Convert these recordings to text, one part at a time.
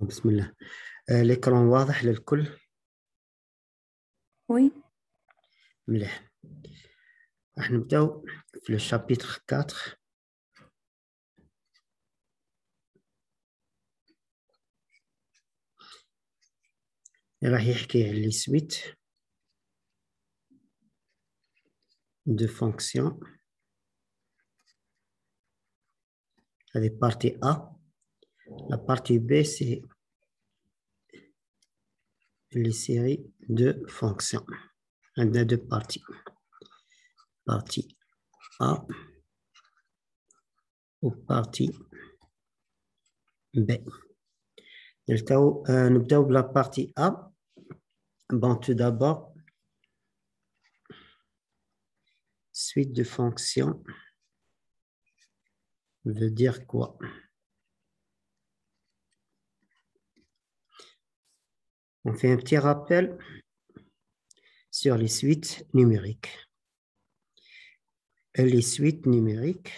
بسم الله. الإكران واضح للكل؟ Oui. مليح. راح نبداو في الشابيتر 4. راح يحكي على لي سويت دو فونكسيون. هذه بارتي A. La partie B, c'est les séries de fonctions. On a deux parties. Partie A ou partie B. نبداو بلا partie A. Bon, tout d'abord, suite de fonctions veut dire quoi? On fait un petit rappel sur les suites numériques. Les suites numériques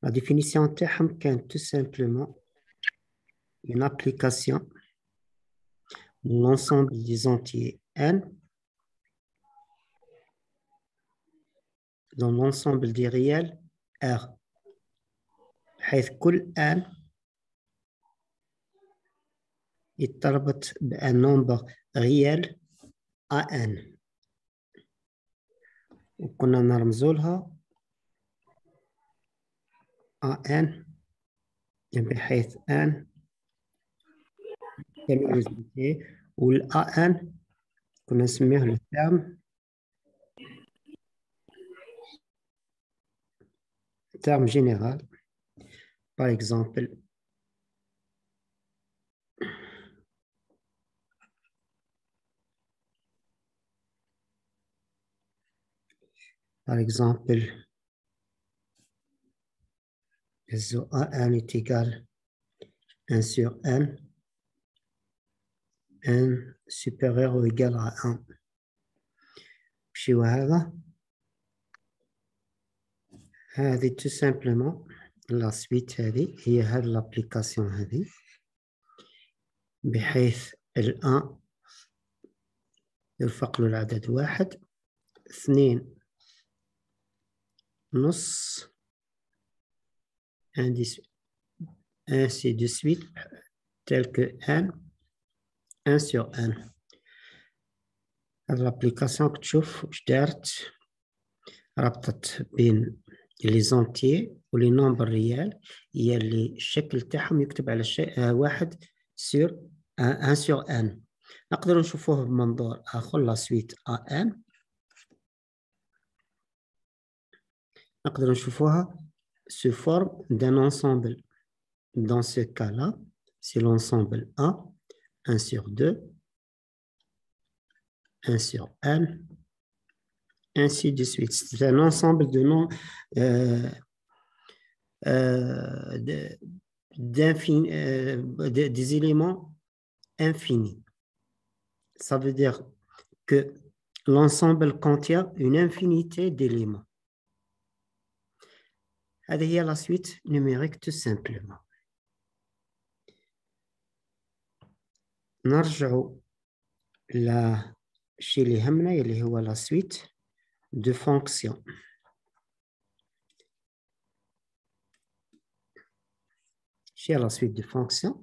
la définition تاعهم كانت tout simplement une application de l'ensemble des entiers n dans l'ensemble des réels R, حيث كل n يتربط بان nombre réel an، وكنا نرمزوا لها an بحيث n تميز به، والan كنا نسميه le terme général. Par exemple, an est égal 1 sur n, n supérieur ou égal à 1. puis voilà, هذه tout simplement la suite هي هذه l'application هذه، بحيث ال1 يرفق له العدد 1، 2 نص، ainsi de suite tel que n sur n. هذه l'application كتشوف واش دارت، ربطت بين لي زونتيي ولي نومبر ريال، هي اللي الشكل تاعهم يكتب على شيء 1 سور 1 سور ان. نقدر نشوفوه بمنظور اخر لا سويت ان، نقدر نشوفوها sous forme d'un ensemble. Dans ce cas-là, c'est l'ensemble A, 1 sur 2, 1 sur n, ainsi de suite. C'est un ensemble de noms des éléments infinis. Ça veut dire que l'ensemble contient une infinité d'éléments. هذه هي la suite numérique tout simplement. نرجع للشيء اللي يهمنا اللي هو la suite de fonctions. شيء la suite de fonctions.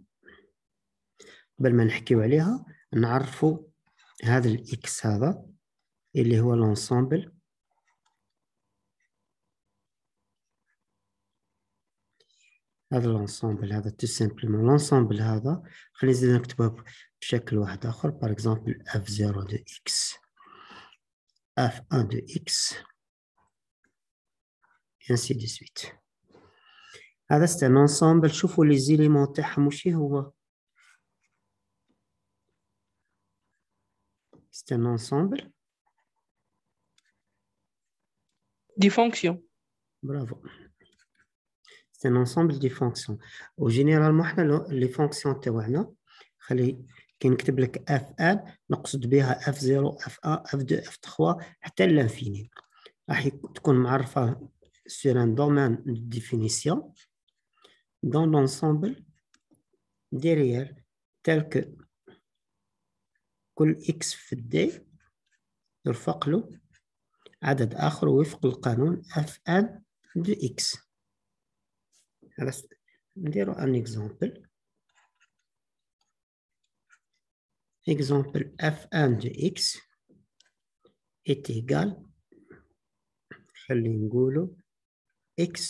قبل ما نحكيو عليها نعرفوا هذا الاكس هذا اللي هو l'ensemble هذا الانسامبل هذا tout simplement l'ensemble هذا خلينا نزيد نكتبه بشكل واحد آخر. par exemple f0 de x f1 de x ainsi de suite. هذا c'est un ensemble. شوفوا les éléments تاعهم وش هو. c'est un ensemble Des fonctions. Bravo. c'est un ensemble de fonctions. وجينيرالمون حنا لي فونكسيون تاعنا خلي كي نكتب لك f1 نقصد بها f0 f1 f2 f3 حتى لانفيني راح تكون معرفه sur un domaine de définition dans l'ensemble des réels tel que كل x في d يرفق له عدد آخر وفق القانون f1 de x. نديرو un exemple. Exemple f1 de x est égal, خلي نقولو x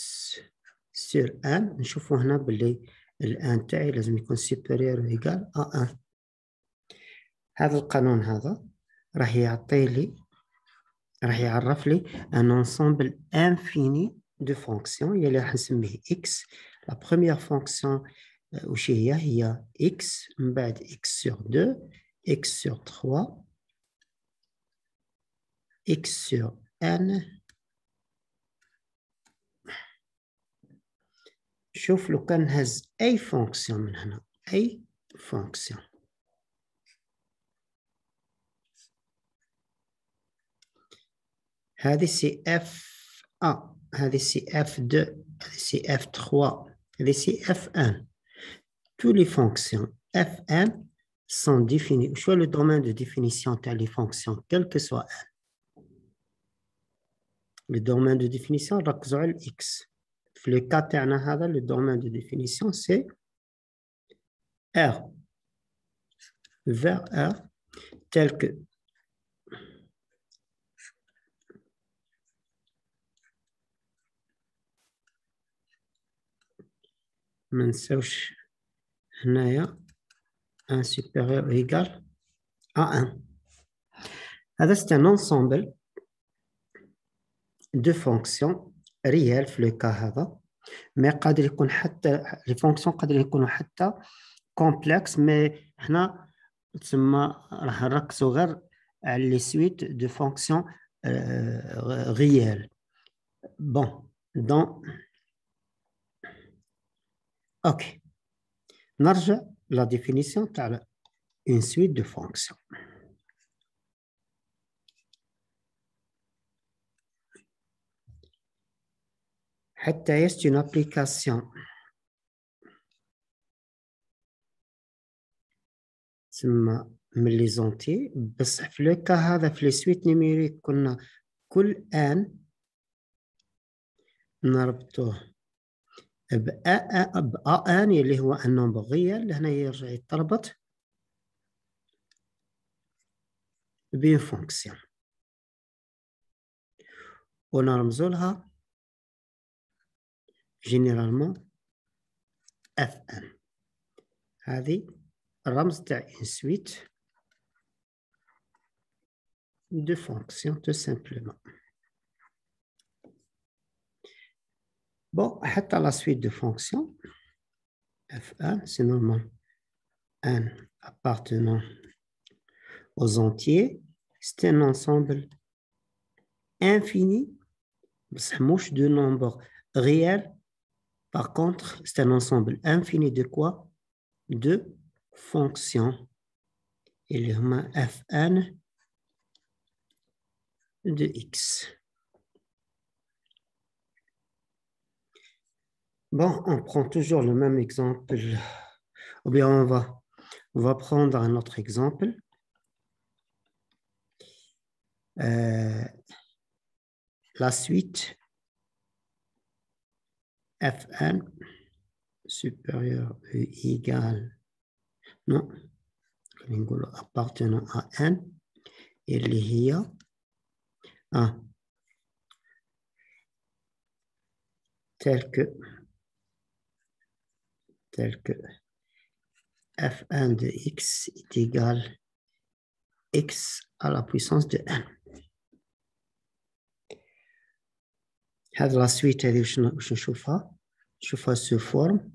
sur 1. نشوفو هنا باللي الآن تاعي لازم يكون supérieur ou égal à 1. هذا القانون هذا راح يعرف لي un ensemble infini de fonctions يلي راح نسميه x. La première fonction وش هي x من بعد x sur 2 x sur 3 x sur n. شوف لو كان هز أي فونكسيون من هنا أي فونكسيون هذه سي f1 هذه سي f2 هذه سي f3 هذه سي f1. Tous les fonctions f1 sont définies. Je vois le domaine de définition des fonctions, quel que soit n. Le domaine de définition, ركزوا على x. في le cas تاعنا هذا le domaine de définition c'est R vers R tel que ما نساوش هنايا 1 supérieur ou égal à 1. هذا c'est un ensemble de fonctions réelles في le cas هذا. mais قادر يكون حتى les fonctions قادر يكونوا حتى complexe mais هنا تسمى راح نركزوا غير على les suites de fonctions réelles. Bon, donc ok. نرجع la définition تاع une suite de fonctions. حتى c'est une application تسمى من les entiers بس في le cas هذا في les suites numériques كنا كل ان نربطوه بأن اللي هو النمبر ريال هنا يرجع يتربط بين فونكسيون ونرمزوا لها جينيرالمون Fn. هذه الرمز تاع une suite de fonctions tout simplement. Bon, حتى la suite de fonctions F1 c'est normalement n appartenant aux entiers. C'est un ensemble infini, بصح مش de nombres réels. Par contre, c'est un ensemble infini de quoi? De fonctions. Il y a Fn de x. Bon, on prend toujours le même exemple. Ou bien on va prendre un autre exemple. La suite Fn supérieur ou égal, non, appartenant à n, il y a tel que Fn de x est égal x à la puissance de n. هذه la suite هذه واش نشوفها sous forme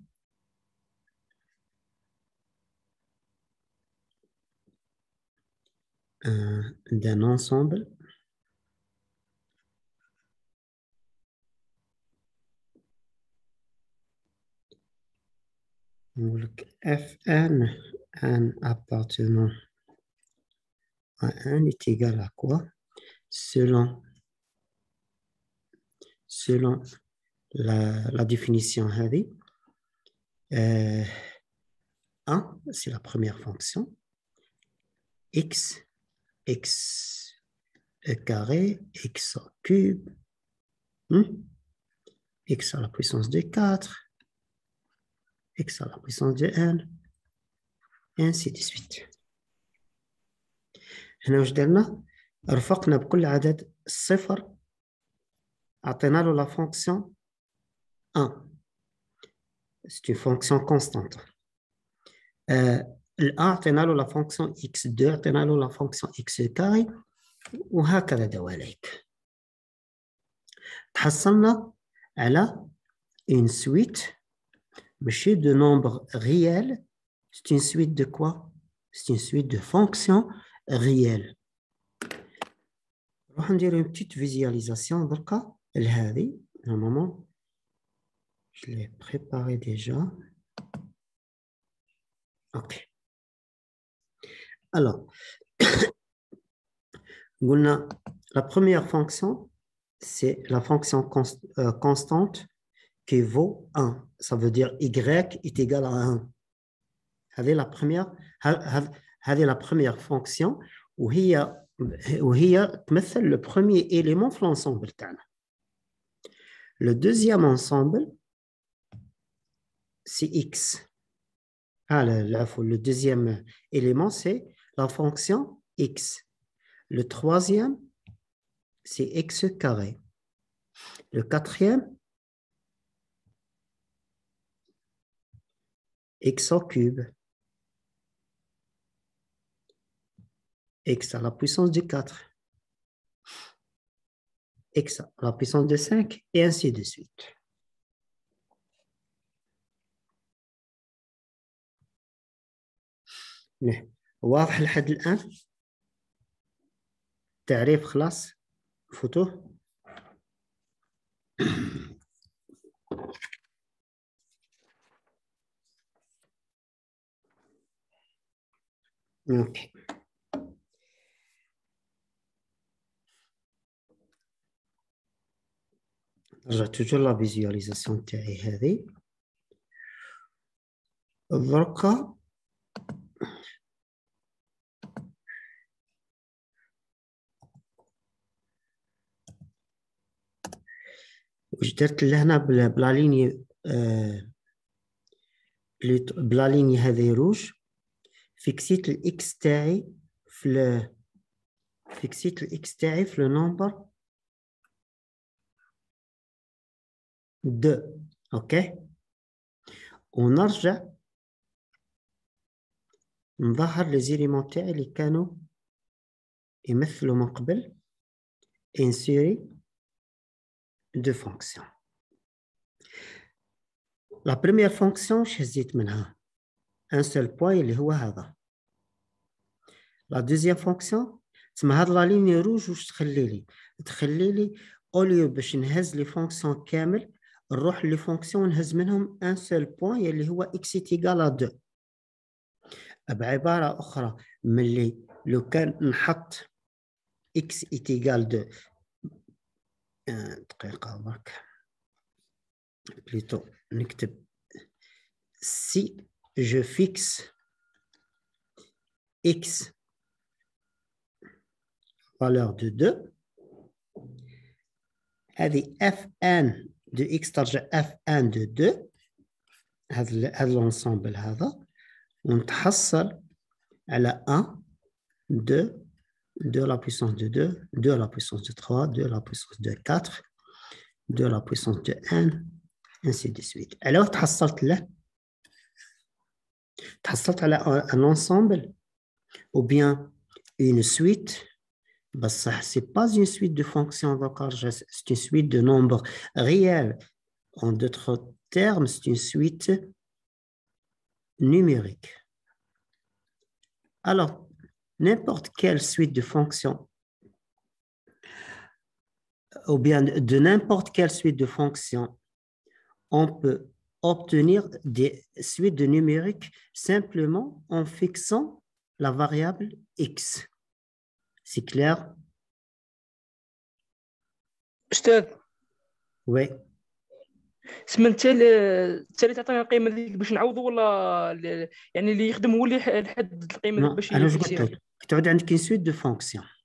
d'un ensemble Donc, Fn, n appartenant à n est égal à quoi? Selon la définition هذه, 1, c'est la première fonction, x carré, x au cube, x à la puissance de 4, x à la puissance de n, et ainsi de suite. هنا واش درنا؟ رفقنا بكل عدد صفر، أعطينا له la fonction 1. C'est une fonction constante. أعطينا له la fonction x2، أعطينا له la fonction x carré، وهكذا دواليك. تحصلنا على une suite ماشي de nombres réels. C'est une suite de quoi? C'est une suite de fonctions réelles. On va faire une petite visualisation دركا لهذه. Normalement, je l'ai préparé déjà. OK. Alors, la première fonction, c'est la fonction constante qui vaut 1. Ça veut dire y est égal à 1. هذه la première fonction وهي تمثل le premier élément في l'ensemble تاعنا. Le deuxième ensemble, c'est x. Le deuxième élément, c'est la fonction x. Le troisième, c'est x carré. Le quatrième, x au cube. X à la puissance de 4. X à la puissance de 5, et ainsi de suite. واضح لحد الآن؟ تعريف خلاص؟ فوتوه؟ اوكي. نرجع توجور لا فيزيواليزاسيون تاعي هذه. دركا واش درت لهنا بلا ليني بلا ليني هذه روج. فيكسيت الاكس تاعي في لو نومبر 2. اوكي. ونرجع نظهر لي زيليمون تاعي اللي كانوا يمثلوا من قبل une série de fonctions. La première fonction شهزيت منها un seul point اللي هو هذا. La deuxième fonction تسمى هاد لا ليني روج واش تخلي لي اوليو باش نهز لي فونكسيون كامل نروح لي فونكسيون نهز منهم un seul point اللي هو x est égal à 2. بعبارة أخرى ملي لو كان نحط x est égal à 2 دقيقة برك plutôt نكتب si je fixe x valeur de 2 هذه fn de x ترجع fn de 2 هذا الانسامبل هذا ونتحصل على 1 2 2 à la puissance de 2 2 à la puissance de 3 2 à la puissance de 4 2 à la puissance de 1 ainsi de suite. Alors تحصلت على un ensemble ou bien une suite. بصح c'est pas une suite de fonctions d'accord, c'est une suite de nombres réels. En d'autres termes, c'est une suite numérique. Alors, n'importe quelle suite de fonctions ou bien de n'importe quelle suite de fonctions, on peut obtenir des suites de numériques simplement en fixant la variable x. C'est clair? أستاذ Oui. سما انت اللي تعطينا القيمه ديك باش نعوضوا ولا يعني اللي يخدم هو اللي يحدد القيمه ديك Non, باش alors je قلت يفيكسيها. لك تعود عندك une suite de fonctions.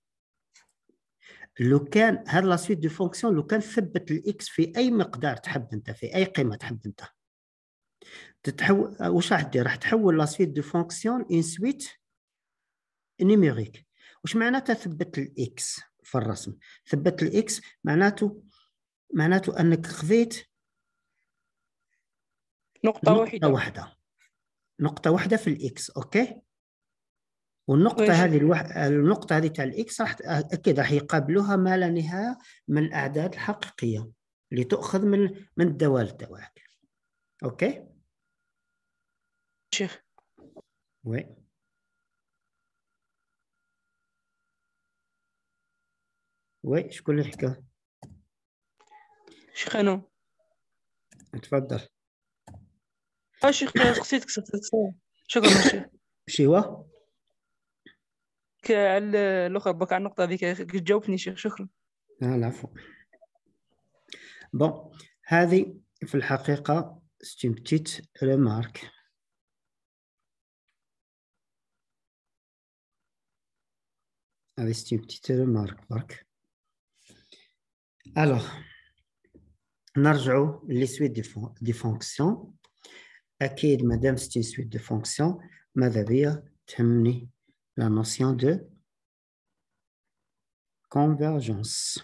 لو كان هذه لا suite de fonctions لو كان ثبت الاكس في اي مقدار تحب انت في اي قيمه تحب انت تتحول واش راح دير؟ راح تحول لا suite de fonctions une suite numérique. واش معناتها ثبت الاكس في الرسم؟ ثبت الاكس معناته انك خذيت نقطه واحده في الاكس. اوكي، والنقطه هذه النقطه هذه تاع الاكس راح اكيد راح يقابلوها ما لا نهايه من الاعداد الحقيقيه اللي تؤخذ من الدوال تاعك. اوكي شيخ؟ وي شكون اللي حكى؟ شيخ انا. تفضل. شيخ سقسيتك شكرا شيخ. شي هو؟ على الاخر بك على النقطه هذيك جاوبني شيخ. شكرا. العفو. بون هذه في الحقيقه c'est une petite remarque. هذه c'est une petite remarque برك. alors نرجعوا للسويت دي فونكسيون. اكيد مادام c'est une suite de fonctions ماذا بيا تهمني la notion de convergence.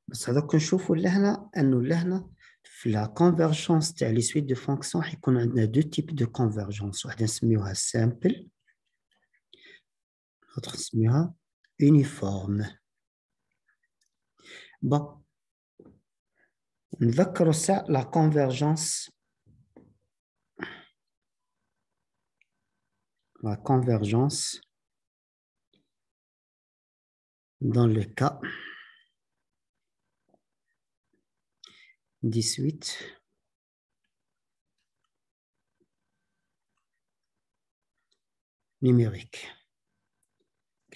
بس هذاك نشوفوا لهنا انه لهنا في لا convergence تاع لي suite de fonctions حيكون عندنا دو تيب de convergence. واحده نسميوها simple l'autre نسميوها uniforme. bon نذكروا ça la convergence dans le cas 18 numérique.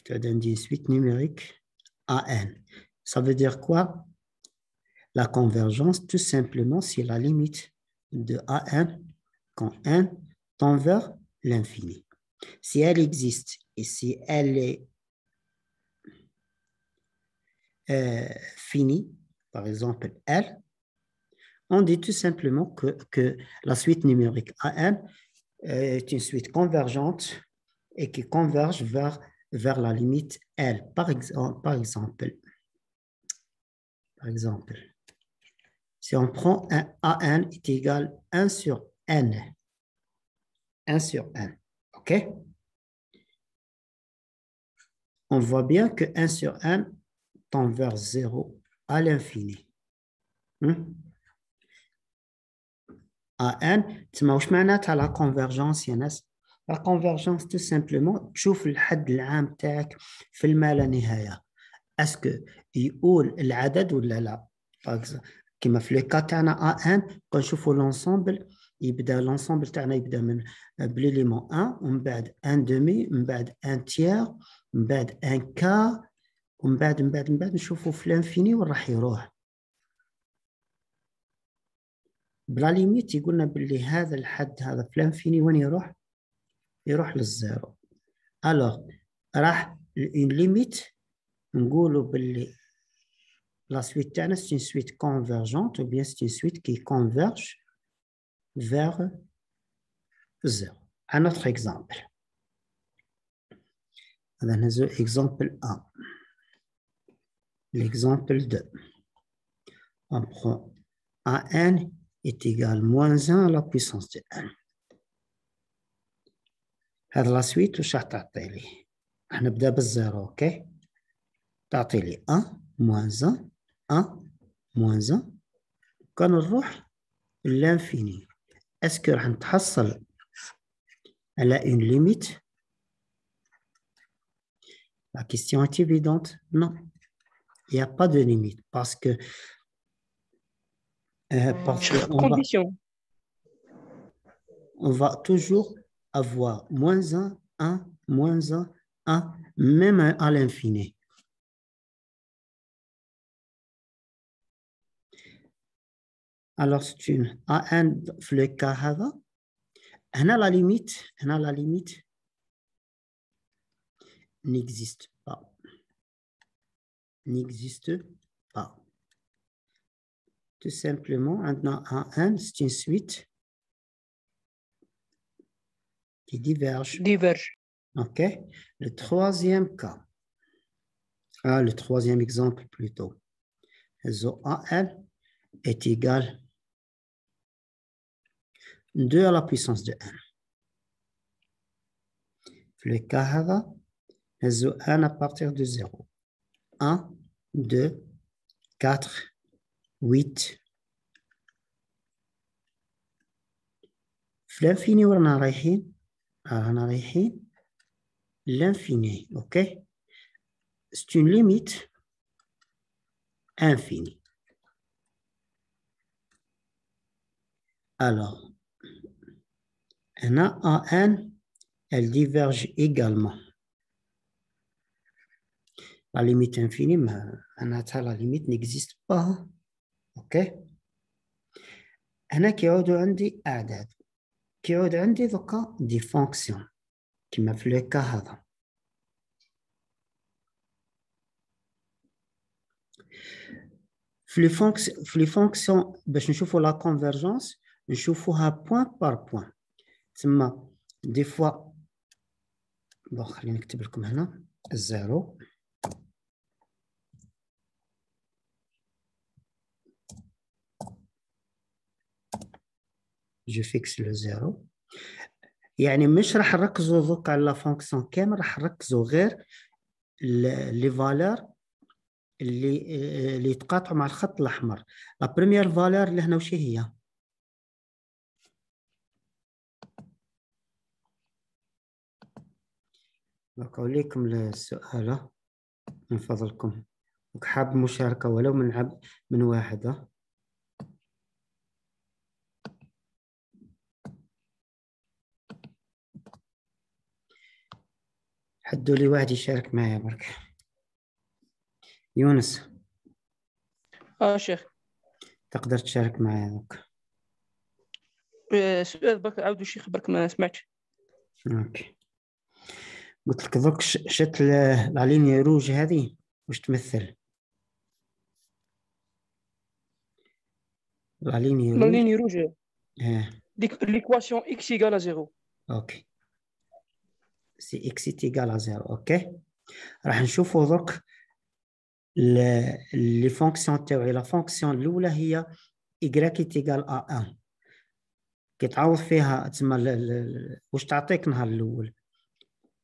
Tu as un 18 numérique AN. Ça veut dire quoi? La convergence, tout simplement, c'est la limite de AN quand N tend vers l'infini. Si elle existe et si elle est finie, par exemple L, on dit tout simplement que la suite numérique AN est une suite convergente et qui converge vers la limite L. Par exemple, si on prend un AN est égal à 1 sur N, 1 sur N, ok? On voit bien que 1 sur N tend vers 0 à l'infini. AN, تسمى واش معناتها لا كونفرجنس يا ناس؟ لا كونفرجنس tout simplement تشوف الحد العام تاعك في الما لا نهايه. اسكو يقول العدد ولا لا؟ كما في لو كا تاعنا ان كنشوفوا لونسومبل يبدا لونسومبل تاعنا يبدا من بليليمون 1 ومن بعد ان دومي من بعد ان تيير من بعد ان كا ومن بعد نشوفوا في الانفيني وين راح يروح. بلا ليميت يقولنا باللي هذا الحد هذا في الانفيني وين يروح للزيرو. الوغ راح اون ليميت نقولوا باللي la suite تاعنا c'est une suite convergente ou bien c'est une suite qui converge vers 0. Un autre exemple. هذا نهزو exemple 1. L'exemple 2. On prend AN est égal à moins 1 à la puissance de n. هذا la suite وش راح تعطي لي؟ راح نبدا بالزيرو. اوكي، تعطي لي 1 moins 1 1 moins 1 كان نروح للانفيني. اسكو راح نتحصل على une limite? La question est évidente. Non, il n'y a pas de limite parce que Parce condition. On va toujours avoir moins 1, 1, moins 1, 1, même à l'infini. Alors, c'est une AN في le cas هذا. هنا la limite n'existe pas. Tout simplement, maintenant, AN, c'est une suite qui diverge. OK. Le troisième cas. Le troisième exemple plutôt. Réseau AN est égal 2 à la puissance de 1. Le cas هذا réseau N à partir de 0. 1, 2, 4, 8. في l'infini ورانا رايحين l'infini, ok? C'est une limite infinie. Alors, AN, elle diverge également. La limite infinie, mais la limite n'existe pas. Ok? هنا كيعود عندي أعداد. كيعود عندي ذوكا دي فونكسيون كما في لو كا هذا. في لي فونكسيون باش نشوفوا لا كونفرجونس نشوفوها بوين بار بوين. تما دي فوا بون خليني نكتب لكم هنا الزيرو. جو فيكس لو زيرو. يعني مش راح نركزوا دوك على لا فونكسيون كامل، راح نركزوا غير لي فالور اللي يتقاطعوا مع الخط الاحمر. لا بريمير فالور اللي هنا وش هي؟ نقول لكم السؤال من فضلكم، حاب مشاركة ولو من واحدة. حدوا لي واحد يشارك معايا برك. يونس. شيخ. تقدر تشارك معايا دوك. سؤال برك عاودوا شيخ برك ما سمعتش. اوكي. قلت لك دوك شت لا لينيا روج هذه واش تمثل؟ لا لينيا روج l'équation x égale à 0. اوكي. سي x est égal à 0. اوكي. راح نشوفوا دوك لي فونكسيون تاعي. لا فونكسيون الاولى هي y est égal à 1. كي تعوض فيها تسمى واش تعطيك نهار الاول؟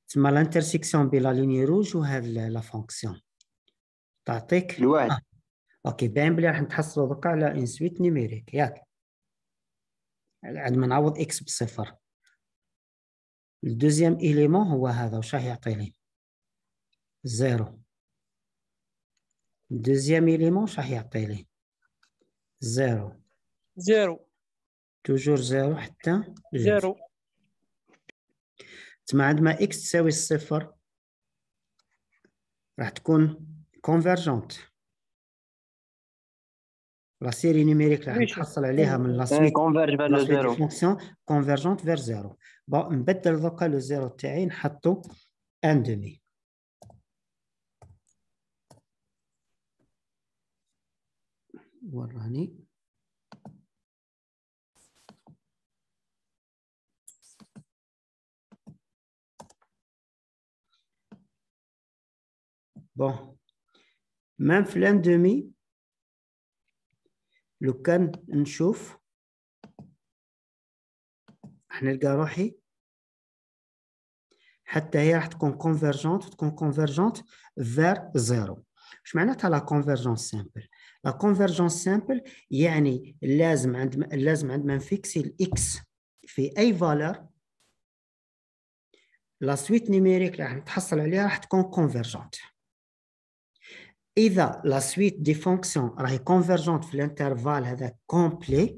تسمى الانترسيكسيون بين لا ليني روج وهاد لا فونكسيون تعطيك الواحد. اوكي. باين بلي راح نتحصلوا دوكا على ان سويت نيميريك ياك عندما نعوض اكس بصفر. الدوزيام إليمون هو هذا، واش راح يعطي لي؟ زيرو. الدوزيام إليمون واش راح يعطي لي؟ زيرو. توجور زيرو حتى زيرو. تسمى عندما اكس تساوي الصفر راح تكون كونفرجونت. لا سيري نيميريك راح نتحصل عليها من لا سويت دي فونكسيون كونفرجونت فير زيرو. بون نبدل دوكا لو زيرو تاعي نحطو ان دومي. وراني بون مام في لان دومي لو كان نشوف راح نلقى روحي حتى هي راح تكون كونفرجونت فير زيرو. واش معناتها لا كونفرجونس سامبل؟ لا كونفرجونس سامبل يعني لازم عندما نفيكسي الاكس في اي فالور لا سويت نيميريك راح نتحصل عليها راح تكون كونفرجونت. إذا la suite des fonctions راهي convergente في الانترفال هذا complet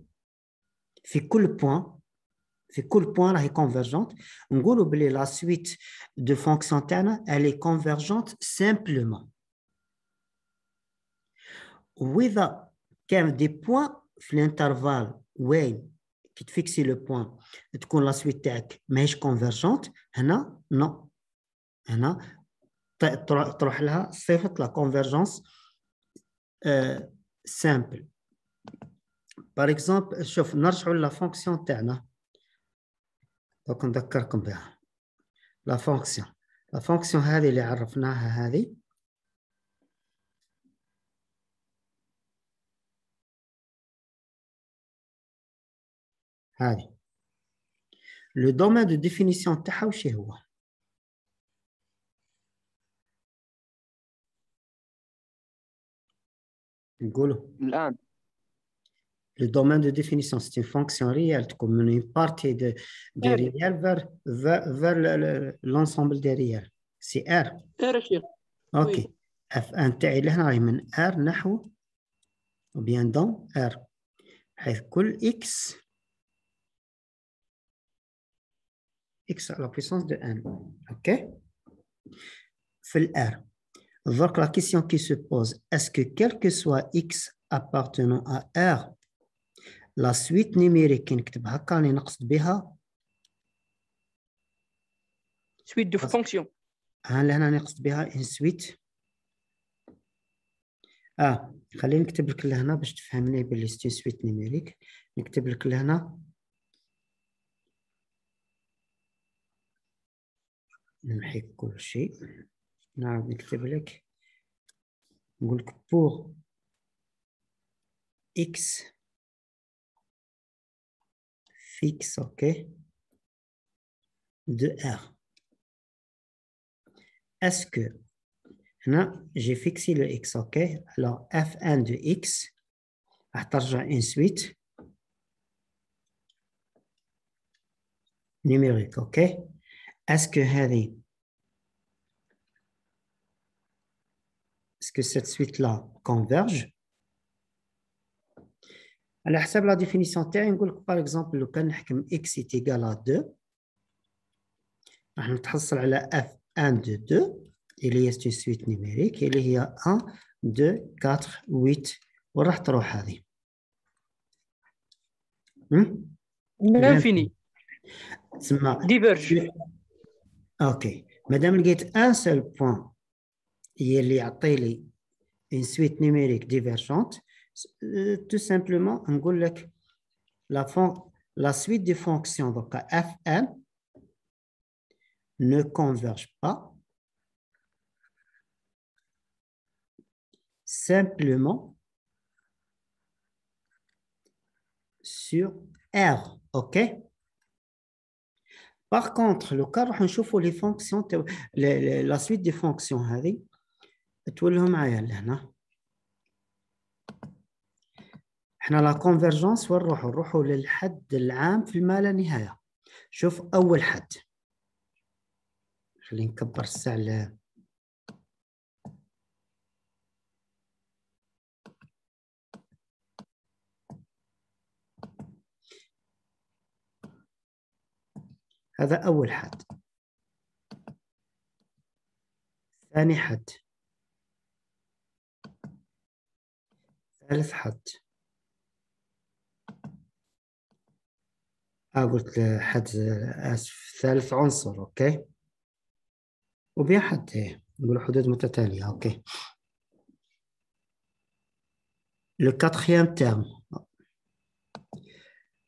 في كل point راهي convergente نقولوا بلي la suite de fonctions تاعنا elle est convergente simplement. وإذا كان des points في الانترفال وين كي تفيكسي لو بوين تكون لا سويت تاعك ماهيش convergente هنا نو هنا تروح لها صفة لا convergence simple. Par exemple شوف نرجعوا لا فونكسيون تاعنا دوك نذكركم بها. لا فونكسيون هذه اللي عرفناها هذه لو دومين دو ديفينيسيون تاعها وش هو؟ نقولوا الآن le domaine de définition, c'est une fonction réelle comme une partie de réel vers l'ensemble des réels. C'est R. R شيخ. OK. F1 تاعي لهنا راهي من R نحو ou bien dans R. حيث كل X à la puissance de N. OK. في ال R. Donc la question qui se pose, est-ce que quel que soit X appartenant à R, la suite numérique qui نكتب هكا راني نقصد بها suite de fonction. لهنا نقصد بها une suite. خليني نكتب لك لهنا باش تفهمني باللي سي سويت نيميريك. نكتب لك لهنا نمحي كل شيء نعاود نكتب لك نقول لك pour x fixe OK de R. Est-ce que هنا j'ai fixé le x OK alors f1 de x راح ترجع une suite numérique OK. Est-ce que cette suite-là converge? على حسب la définition تاعي نقول لك par exemple لو كان نحكم x est égal à 2 راح نتحصل على f1 de 2 اللي هي une suite numérique اللي هي 1 2 4 8 وراح تروح هذه l'infini تسمى diverge. اوكي مادام لقيت ان سول بوين هي اللي يعطي لي une suite numérique divergente tout simplement نقول لك la suite des fonctions donc fn ne converge pas simplement sur R. OK. Par contre, le cas راح نشوفوا les fonctions la suite des fonctions هذه تولهم معايا لهنا. احنا لا convergence نروحوا للحد العام في ما لا نهاية. شوف أول حد خلينا نكبر الساعة هذا أول حد. ثاني حد ثالث حد قلت حد آسف ثالث عنصر أوكي وبين حد نقول حدود متتالية أوكي. le quatrième terme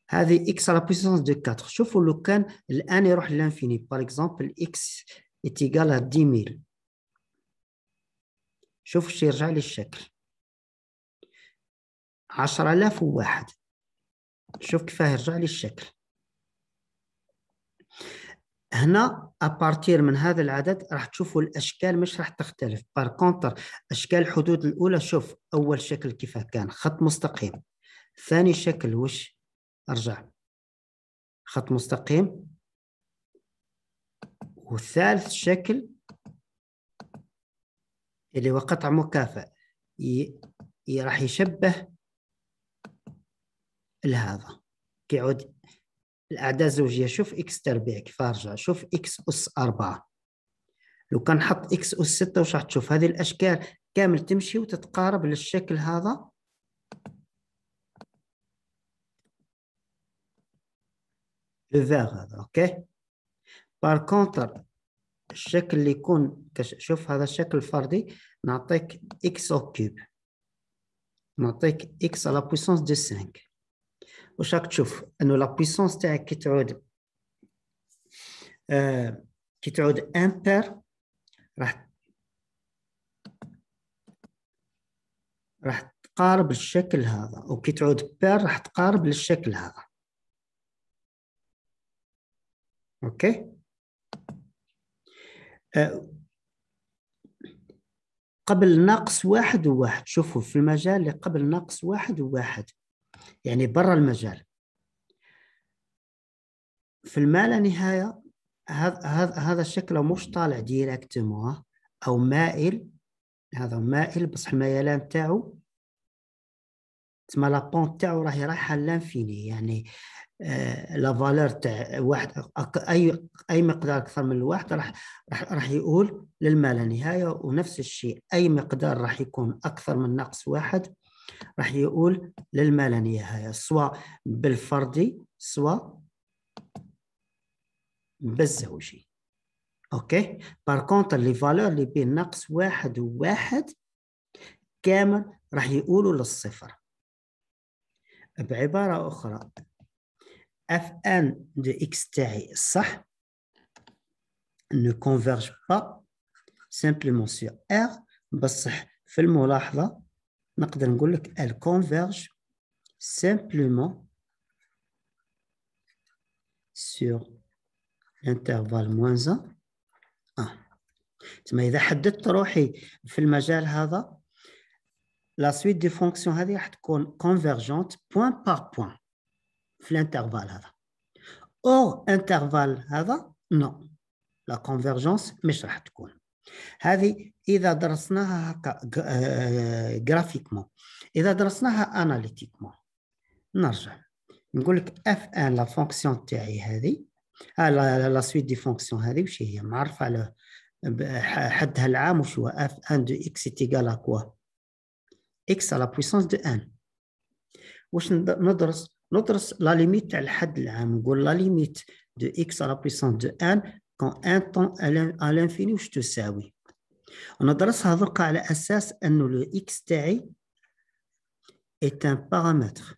هذه x à la puissance de 4. شوفوا لو كان الآن يروح للانفيني par exemple x est égal à 10,000 شوف ايش يرجع لي الشكل 10,001 شوف كيف يرجع لي الشكل. هنا أبارتير من هذا العدد راح تشوفوا الأشكال مش راح تختلف. بار كونتر أشكال الحدود الأولى شوف أول شكل كيف كان خط مستقيم ثاني شكل وش أرجع خط مستقيم وثالث شكل اللي هو قطع مكافئ راح يشبه لهذا. كيعود الأعداد الزوجية، شوف إكس تربيع كيف رجع، شوف إكس أس 4، لو كان حط إكس أس 6 وش راح تشوف؟ هذه الأشكال كامل تمشي وتتقارب للشكل هذا للفيغ هذا. أوكي. بار كونتر الشكل اللي يكون شوف هذا الشكل الفردي، نعطيك إكس أو كيوب، نعطيك إكس على بويسونس دو 5. واش راك تشوف؟ انه لا بويسونس تاعك كي تعود امبير راح تقارب الشكل هذا، وكي تعود بير راح تقارب للشكل هذا. اوكي. قبل ناقص 1 و1، شوفوا في المجال اللي قبل ناقص 1 و1 يعني برا المجال، في الما لا نهاية هذا الشكل مش طالع ديريكتومون او مائل، هذا مائل بصح الميلان تاعو تسمى لا بون تاعو راهي رايحه لانفيني، يعني لا فالور تاع واحد اي مقدار اكثر من الواحد راح يقول للما لا نهايه، ونفس الشيء اي مقدار راح يكون اكثر من ناقص 1 راح يقول للما لا نهايه، سواء بالفردي سواء بالزوجي. اوكي. بار كونتر لي فالور اللي بين ناقص 1 و1 كامل راح يقولوا للصفر. بعباره اخرى Fn de x تاعي صح ne converge pas simplement sur R، بصح في الملاحظة نقدر نقول لك elle converge simplement sur l'intervalle moins 1. تسمى إذا حددت روحي في المجال هذا لا سويت دي فونكسيون هذه راح تكون convergente point par point في الانترفال هذا. أو انترفال هذا نو، لا كونفرجنس مش راح تكون. هذه إذا درسناها هكا جرافيكمون. إذا درسناها أناليتيكمون نرجع نقول لك اف ان لا فونكسيون تاعي هذه، لا سويت دي فونكسيون هذه وش هي معرفة على حدها العام، وش هو اف ان دو اكس تيغال كوا اكس على بويسونس دو ان. واش ندرس لا ليميت تاع الحد العام، نقول لا ليميت دو اكس على بويسونس دو ان كون ان طون à l'infini واش تساوي. وندرسها دركا على اساس انه لو اكس تاعي est un paramètre.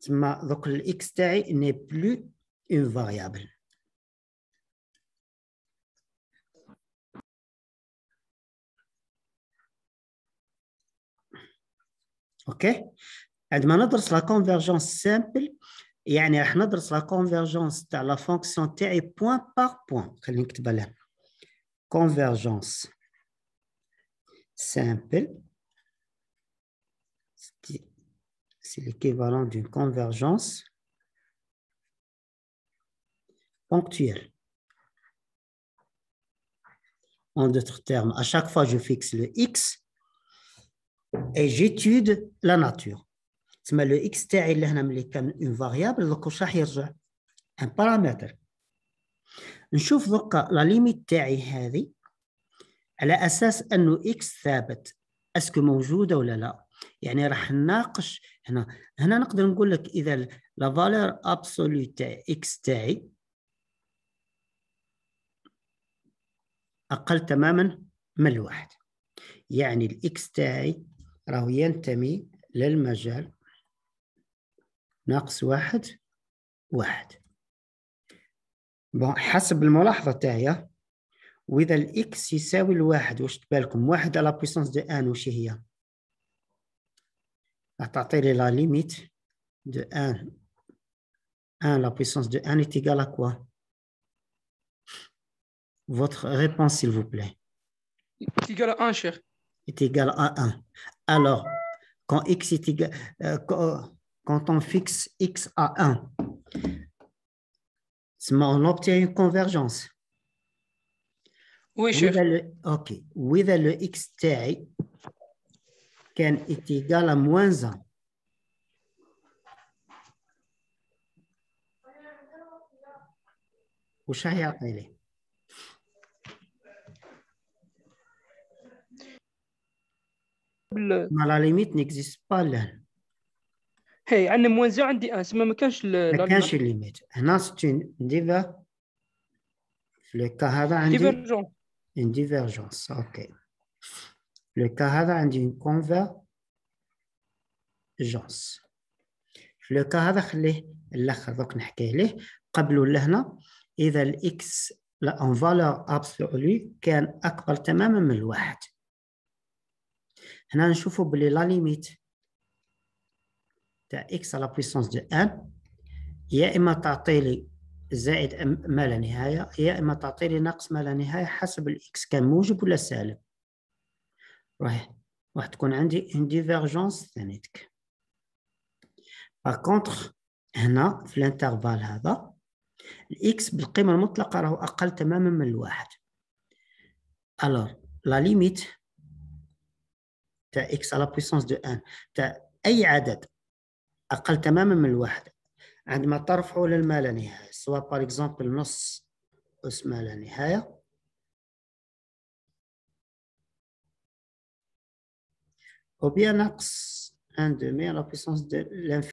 تما دوك الاكس تاعي n'est plus une variable. اوكي. عندما ندرس لا كونفرجنس سامبل يعني راح ندرس لا كونفرجنس تاع لا فونكسيون تاعي بوين بار بوين. خلينا نكتبها لها كونفرجنس سامبل c'est l'équivalent d'une convergence ponctuelle. En d'autres termes, à chaque fois je fixe le x et j'étude la nature. تسمى le x تاعي اللي هنا ملي كان une variable دوك واش راح يرجع un paramètre. نشوف دوكا لا ليميت تاعي هذه على اساس انه x ثابت اسكو موجوده ولا لا. يعني راح نناقش هنا نقدر نقول لك اذا لا فالور ابسولو تاع x تاعي اقل تماما من الواحد، يعني الاكس تاعي راهو ينتمي للمجال ناقص 1 1. حسب الملاحظة تاعي، وإذا الإكس يساوي الواحد واش تبالكم؟ 1 على بويسونس دو ان واش هي؟ راح تعطي لي لا ليميت دو ان على بويسونس دو ان est égal à quoi? Votre réponse s'il vous plaît. est égal à 1 cher. Est égal à 1. Alors, quand x est égal, quand on fixe x à 1, on obtient une convergence. وي شيف. اوكي، واذا لو اكس تاعي كان ايتيغال ا موان 1، واش راح يعطي لي؟ ما لا ليميت نيكزيست با لهنا، هي عندنا موان زيرو عندي ان، سما ما كانش ما كانش الليميت هنا. ستون ديفا في لو كا هذا عندي ديفيرجون. ان ديفيرجونس. اوكي، لو كا هذا عندي ان كونفيرجونس. في لو كا هذا خليه الاخر دوك نحكي عليه قبله لهنا. اذا الاكس لا اون فالور ابسولو كان اكبر تماما من الواحد، هنا نشوفوا بلي لا ليميت تاع اكس على بويسونس دو 1 يا اما تعطي لي زائد ما لا نهايه، يا اما تعطي لي ناقص ما لا نهايه، حسب الاكس كان موجب ولا سالب. راح تكون عندي ان ديفيرجونس ثانيتك. باغ كونطخ هنا في الانترفال هذا الاكس بالقيمه المطلقه راهو اقل تماما من الواحد. الوغ لا ليميت تاع اكس على بويسونس دو 1 تاع اي عدد اقل تماما من الواحد عندما ترفعه للما لا نهايه، سواء باغ اكزومبل نص اس ما لا نهايه ou bien ناقص 1 demi à la puissance de l'infini.